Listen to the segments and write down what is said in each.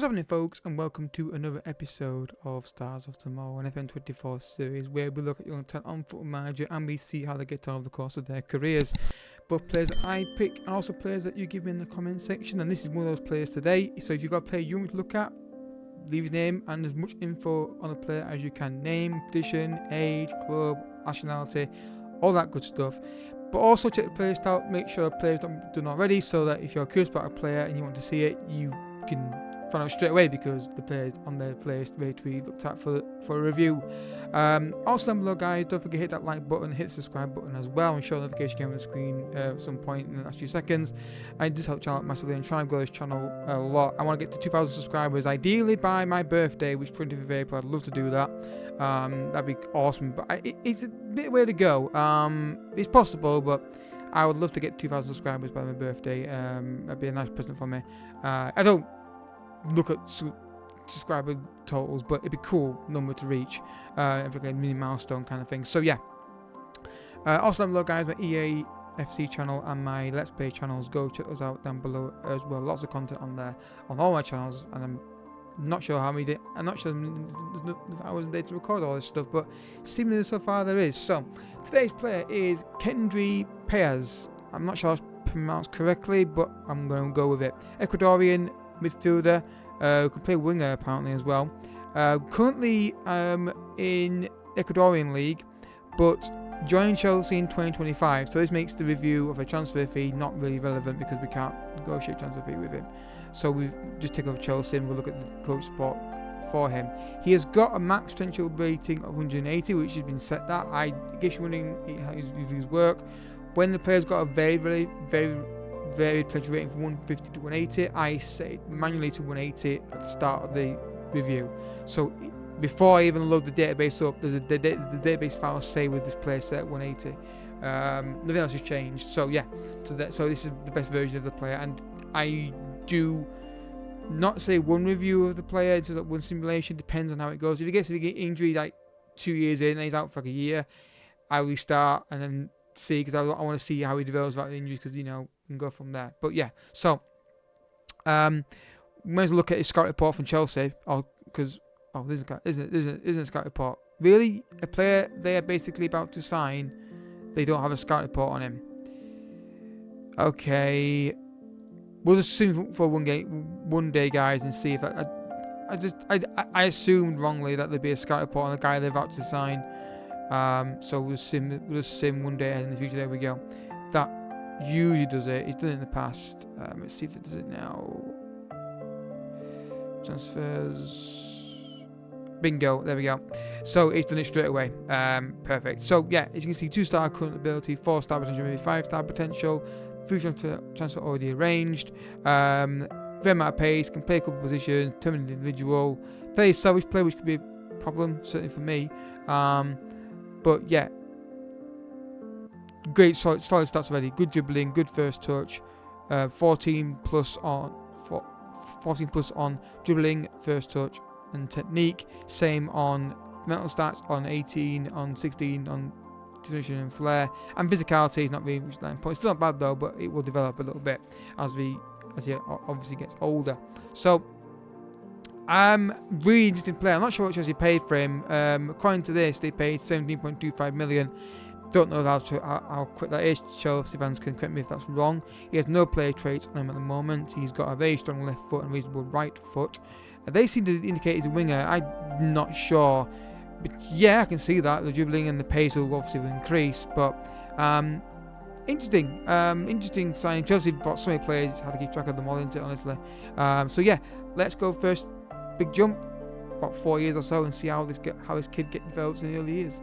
What's happening, folks, and welcome to another episode of Stars of Tomorrow, an FM24 series where we look at young talent on Football Manager and we see how they get on over the course of their careers. Both players that I pick and also players that you give me in the comment section, and this is one of those players today. So if you've got a player you want me to look at, leave his name and as much info on the player as you can. Name, position, age, club, nationality, all that good stuff. But also check the player style, make sure the player's not done already, so that if you're curious about a player and you want to see it, you can find out straight away because the player's on their playlist ready to be looked at for a review. Also down below, guys, don't forget to hit that like button, hit the subscribe button as well, and show the notification came on the screen at some point in the last few seconds. And just help the channel out massively and trying to grow this channel a lot. I want to get to 2,000 subscribers ideally by my birthday, which is 25th of April. I'd love to do that. That'd be awesome, but it's a bit of a way to go. It's possible, but I would love to get 2,000 subscribers by my birthday. That'd be a nice present for me. I don't look at subscriber totals, but it'd be a cool number to reach, like a mini milestone kind of thing. So yeah, also down below, guys, my EA FC channel and my Let's Play channels, go check those out down below as well. Lots of content on there on all my channels, and I'm not sure how many days, I'm not sure there's no hours a day to record all this stuff, but seemingly so far there is. So today's player is Kendry Paez. I'm not sure it's pronounced correctly, but I'm going to go with it. Ecuadorian midfielder, who can play winger apparently as well. Currently in Ecuadorian league, but joined Chelsea in 2025. So this makes the review of a transfer fee not really relevant because we can't negotiate transfer fee with him. So we've just taken over Chelsea and we'll look at the coach spot for him. He has got a max potential rating of 180, which has been set that. I guess you're wondering how his reviews work. When the player's got a very potential rating from 150 to 180, I set it manually to 180 at the start of the review. So before I even load the database up, there's the database file say with this player set at 180. Nothing else has changed. So yeah, so this is the best version of the player, and I do not say one review of the player, it's like one simulation, depends on how it goes. If he gets a injury like 2 years in and he's out for like a year, I restart and then see, because I want to see how he develops about the injuries, because you know, we can go from there. But yeah, so we might as well look at his scout report from Chelsea, because this isn't a scout report. Really, a player they are basically about to sign, they don't have a scout report on him. Okay, we'll just assume for one day, guys, and see if I assumed wrongly that there'd be a scout report on the guy they're about to sign. So we'll sim one day ahead in the future. There we go. That usually does it. It's done it in the past. Let's see if it does it now. Transfers. Bingo. There we go. So it's done it straight away. Perfect. So yeah, as you can see, 2-star current ability, 4-star potential, maybe 5-star potential. Future transfer already arranged. Very amount of pace. Can play a couple of positions. Determined individual. Very selfish player, which could be a problem certainly for me. But yeah, great, solid stats already. Good dribbling, good first touch. 14 plus on dribbling, first touch, and technique. Same on mental stats, on 18, on 16, on determination and flair. And physicality is not really much that important. It's still not bad though, but it will develop a little bit as he obviously gets older. So really interesting player. I'm not sure what Chelsea paid for him. According to this, they paid 17.25 million. Don't know how quick that is. Chelsea fans can correct me if that's wrong. He has no player traits on him at the moment. He's got a very strong left foot and reasonable right foot. They seem to indicate he's a winger. I'm not sure, but yeah, I can see that the dribbling and the pace will obviously increase. But interesting signing. Chelsea bought so many players. It's hard to keep track of them all, isn't it, honestly? So yeah, let's go first. Big jump, about 4 years or so, and see how this kid develops in the early years.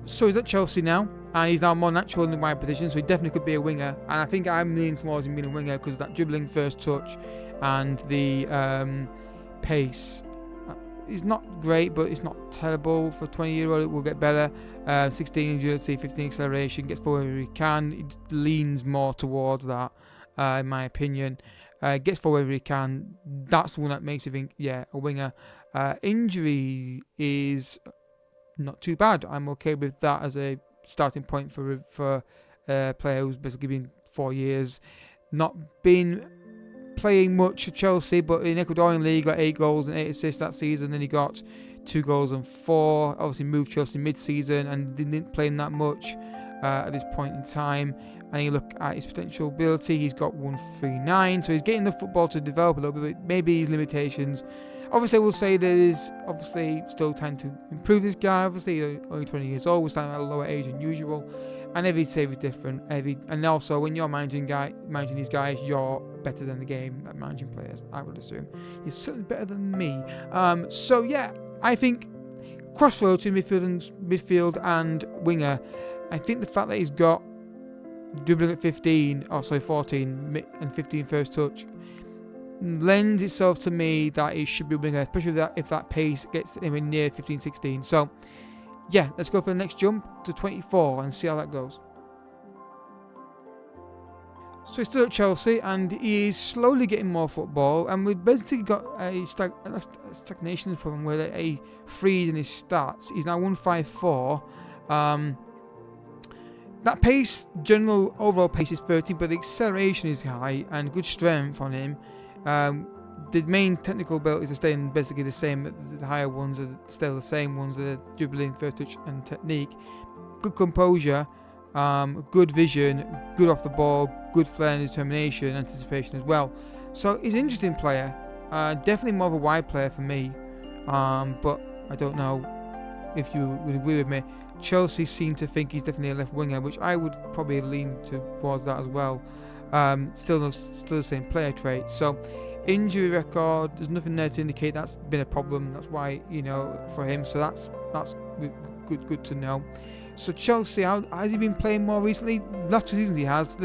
So he's at Chelsea now, and he's now more natural in the wide position, so he definitely could be a winger. And I think I'm leaning towards him being a winger because that dribbling, first touch, and the pace. It's not great, but it's not terrible. For a 20-year-old, it will get better. 16 agility, 15 acceleration, gets forward wherever he can. It leans more towards that, in my opinion. Gets forward wherever he can. That's the one that makes me think, yeah, a winger. Injury is not too bad. I'm okay with that as a starting point for a player who's basically been 4 years, not been playing much at Chelsea, but in Ecuadorian league, he got 8 goals and 8 assists that season. Then he got 2 goals and 4. Obviously moved Chelsea mid-season and didn't play that much at this point in time. And you look at his potential ability, he's got 139, so he's getting the football to develop a little bit, maybe his limitations. Obviously, we'll say there is obviously still time to improve this guy. Obviously, he's only 20 years old, we're starting at a lower age than usual, and every save is different. And also, when you're managing these guys, you're better than the game at managing players, I would assume. You're certainly better than me. So yeah, I think crossroads to midfield and winger. I think the fact that he's got dribbling at 14 and 15 first touch lends itself to me that he should be a winger, especially if that pace gets anywhere near 15-16. So yeah, let's go for the next jump to 24 and see how that goes. So he's still at Chelsea and he is slowly getting more football, and we've basically got a stagnation problem where a freeze in his stats. He's now 154. That pace, general overall pace is 13, but the acceleration is high and good strength on him. The main technical abilities are staying basically the same. The higher ones are still the same ones. The dribbling, first touch and technique. Good composure, good vision, good off the ball, good flair and determination, anticipation as well. So he's an interesting player. Definitely more of a wide player for me. But I don't know if you would agree with me. Chelsea seem to think he's definitely a left winger, which I would probably lean towards that as well. Still the same player trait. So injury record, there's nothing there to indicate that's been a problem. That's why, for him. So that's good to know. So Chelsea, how has he been playing more recently? Last 2 seasons he has.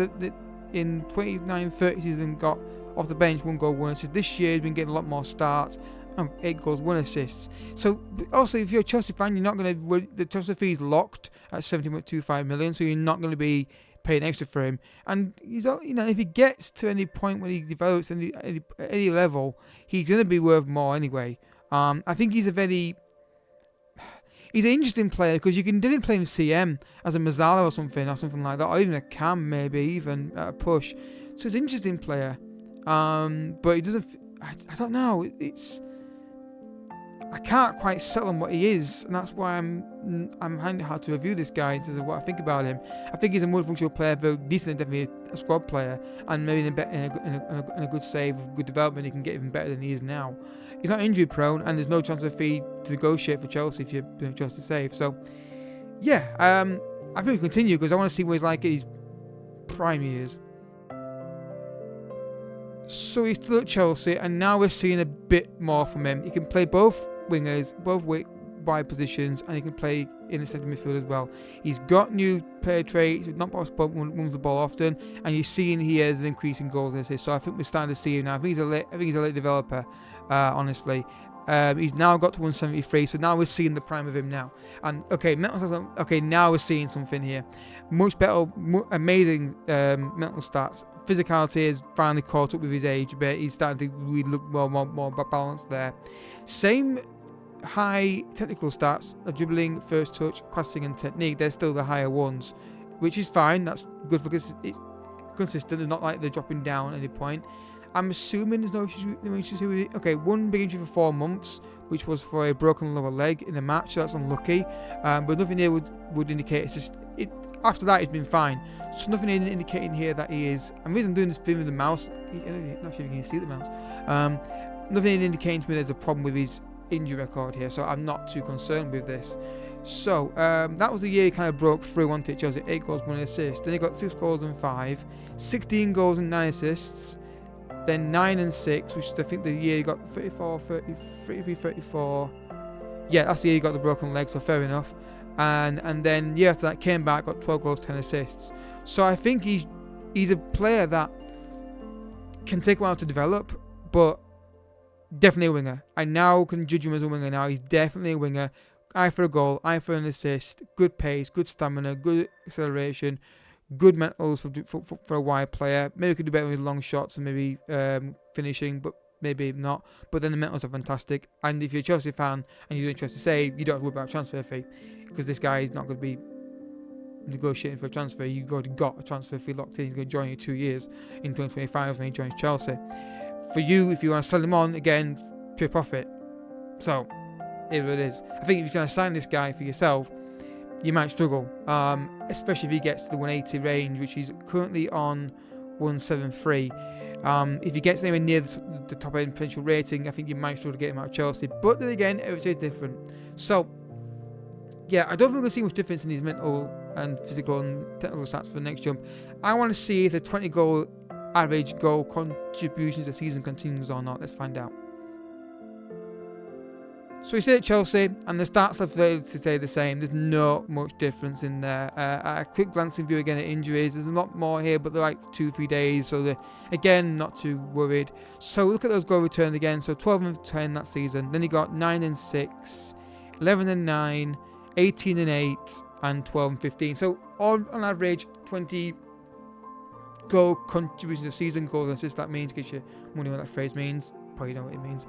In 29-30 season got off the bench, 1 goal, 1 assist. This year he's been getting a lot more starts. 8 goals, 1 assist. So also, if you're a Chelsea fan, you're not going to. The transfer fee is locked at 70.25 million, so you're not going to be paying extra for him. And he's, if he gets to any point when he develops any level, he's going to be worth more anyway. I think he's an interesting player because you can play him CM as a Mazzala or something like that, or even a Cam maybe, even at a push. So it's an interesting player. But he doesn't. I don't know. I can't quite settle on what he is, and that's why I'm finding it hard to review this guy in terms of what I think about him. I think he's a multifunctional player, very decent, definitely a squad player, and maybe in a good save, good development, he can get even better than he is now. He's not injury prone, and there's no transfer fee to negotiate for Chelsea if you're doing Chelsea save. So, yeah, I think we continue because I want to see what he's like at his prime years. So he's still at Chelsea, and now we're seeing a bit more from him. He can play both wingers, both wide positions, and he can play in the centre midfield as well. He's got new player traits, he's not moves the ball often, and you're seeing he has an increase in goals and assists. So I think we're starting to see him now. I think he's a late developer, honestly. He's now got to 173, so now we're seeing the prime of him now. And now we're seeing something here. Much better, amazing mental stats. Physicality has finally caught up with his age a bit. He's starting to really look more balanced there. Same high technical stats, dribbling, first touch, passing and technique. They're still the higher ones, which is fine. That's good because it's consistent. It's not like they're dropping down at any point. I'm assuming there's no issues here with it. Okay, 1 big injury for 4 months, which was for a broken lower leg in a match, so that's unlucky. But nothing here would indicate after that it's been fine. So nothing indicating here that he is. And the reason I'm doing this thing with the mouse, I'm not sure if you can see the mouse. Nothing indicating to me there's a problem with his injury record here, so I'm not too concerned with this. So that was the year he kind of broke through onto Chelsea. 8 goals, 1 assist. Then he got 6 goals and 5, 16 goals and 9 assists. Then 9 and 6, which I think the year he got 34. Yeah, that's the year he got the broken leg, so fair enough. And then year after that came back, got 12 goals, 10 assists. So I think he's a player that can take a while to develop, but definitely a winger. I now can judge him as a winger now. He's definitely a winger. Eye for a goal, eye for an assist, good pace, good stamina, good acceleration, good mentals for a wide player. Maybe could do better with long shots and maybe finishing, but maybe not. But then the mentals are fantastic. And if you're a Chelsea fan and you're doing Chelsea save, you don't have to worry about a transfer fee because this guy is not going to be negotiating for a transfer. You've already got a transfer fee locked in. He's going to join you 2 years in 2025 when he joins Chelsea. for you, if you want to sell him on, again, pure profit. So, it is what it is. I think if you're trying to sign this guy for yourself, you might struggle, especially if he gets to the 180 range, which he's currently on 173. If he gets anywhere near the top end potential rating, I think you might struggle to get him out of Chelsea. But then again, everything is different. So, yeah, I don't think we're going to see much difference in his mental and physical and technical stats for the next jump. I want to see if the 20 goal average goal contributions a season continues or not. Let's find out. So he's still at Chelsea, and the stats have to stay the same. There's not much difference in there. A quick glancing view again at injuries. There's a lot more here, but they're like 2-3 days. So again, not too worried. So look at those goal returns again. So 12 and 10 that season. Then he got 9 and 6, 11 and 9, 18 and 8, and 12 and 15. So on average, 20 goal contributions a season. Goals and assists. That means, get your money what that phrase means. Probably know what it means.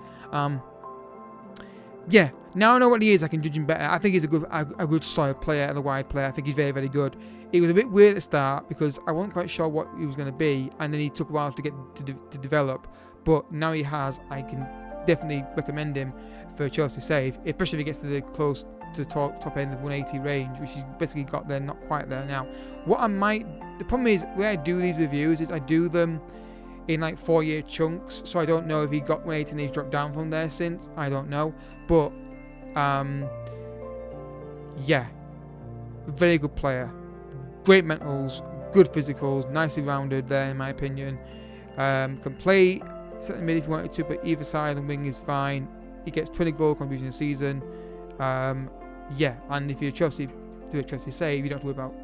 Yeah, now I know what he is, I can judge him better. I think he's a good solid player and a wide player. I think he's very, very good. It was a bit weird at the start because I wasn't quite sure what he was going to be, and then he took a while to get to develop. But now he has. I can definitely recommend him for a Chelsea save, especially if he gets to the close to top end of 180 range, which he's basically got there, not quite there now. The problem is, when I do these reviews, is I do them in like 4-year chunks, so I don't know if he got 180 and he's dropped down from there since. I don't know, but yeah, very good player, great mentals, good physicals, nicely rounded there in my opinion. Can play centre mid if you wanted to, but either side of the wing is fine. He gets 20 goal contribution a season. Yeah, and if you're Chelsea, do a Chelsea save, you don't have to worry about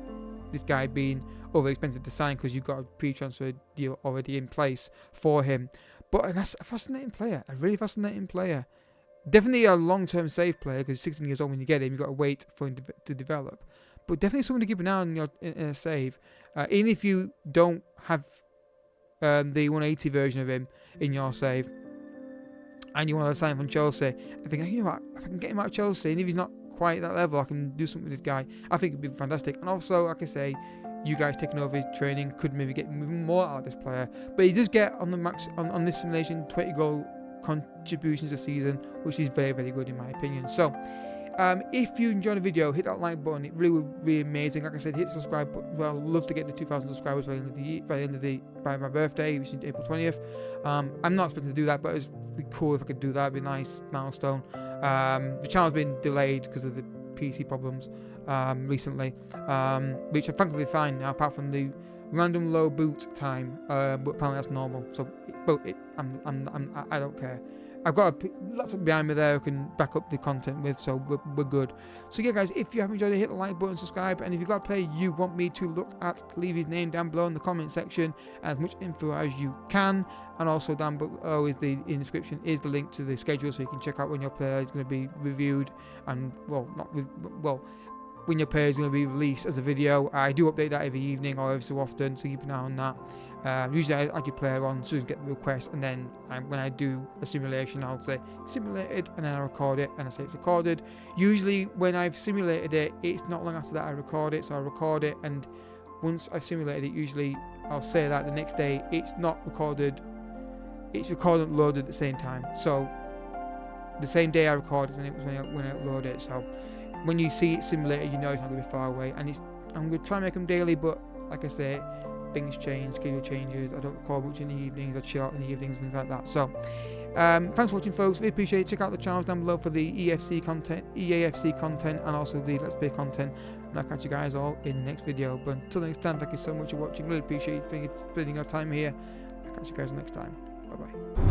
this guy being over expensive to sign because you've got a pre-transfer deal already in place for him. But that's a fascinating player, a really fascinating player. Definitely a long-term save player because he's 16 years old when you get him. You've got to wait for him to develop. But definitely someone to keep an eye on in a save. Even if you don't have the 180 version of him in your save and you want to sign from Chelsea, I think, you know what, if I can get him out of Chelsea, and if he's not quite at that level, I can do something with this guy. I think it'd be fantastic. And also, like I say, you guys taking over his training could maybe get even more out of this player. But he does get on the max on this simulation 20 goal contributions a season, which is very, very good in my opinion. So if you enjoyed the video, hit that like button. It really would be amazing. Like I said, hit the subscribe button. Well, I'd love to get the 2,000 subscribers by my birthday, which is April 20th. I'm not expecting to do that, but it'd be cool if I could do that. It'd be a nice milestone. The channel's been delayed because of the PC problems recently, which are thankfully fine now, apart from the random low boot time. But apparently that's normal. So, I don't care. I've got a laptop behind me there I can back up the content with, so we're good. So yeah, guys, if you have enjoyed it, hit the like button, subscribe, and if you've got a player you want me to look at, leave his name down below in the comment section, as much info as you can. And also down below is in the description is the link to the schedule, so you can check out when your player is going to be reviewed, and when your player is going to be released as a video. I do update that every evening or every so often, so keep an eye on that. Usually I add your player on so you get the request, and then when I do a simulation, I'll say simulated, and then I record it, and I say it's recorded. Usually when I've simulated it, it's not long after that I record it, so I record it, and once I've simulated it, usually I'll say that the next day it's not recorded, it's recorded and loaded at the same time. So the same day I recorded, and it was when I uploaded it. So when you see it simulated, you know it's not going to be far away. And I'm going to try and make them daily, but like I say, things change, schedule changes. I don't record much in the evenings, I chill out in the evenings, things like that. So thanks for watching, folks. Really appreciate it. Check out the channels down below for the EAFC content, and also the Let's Play content. And I'll catch you guys all in the next video. But until next time, thank you so much for watching. Really appreciate you spending your time here. I'll catch you guys next time. Bye bye.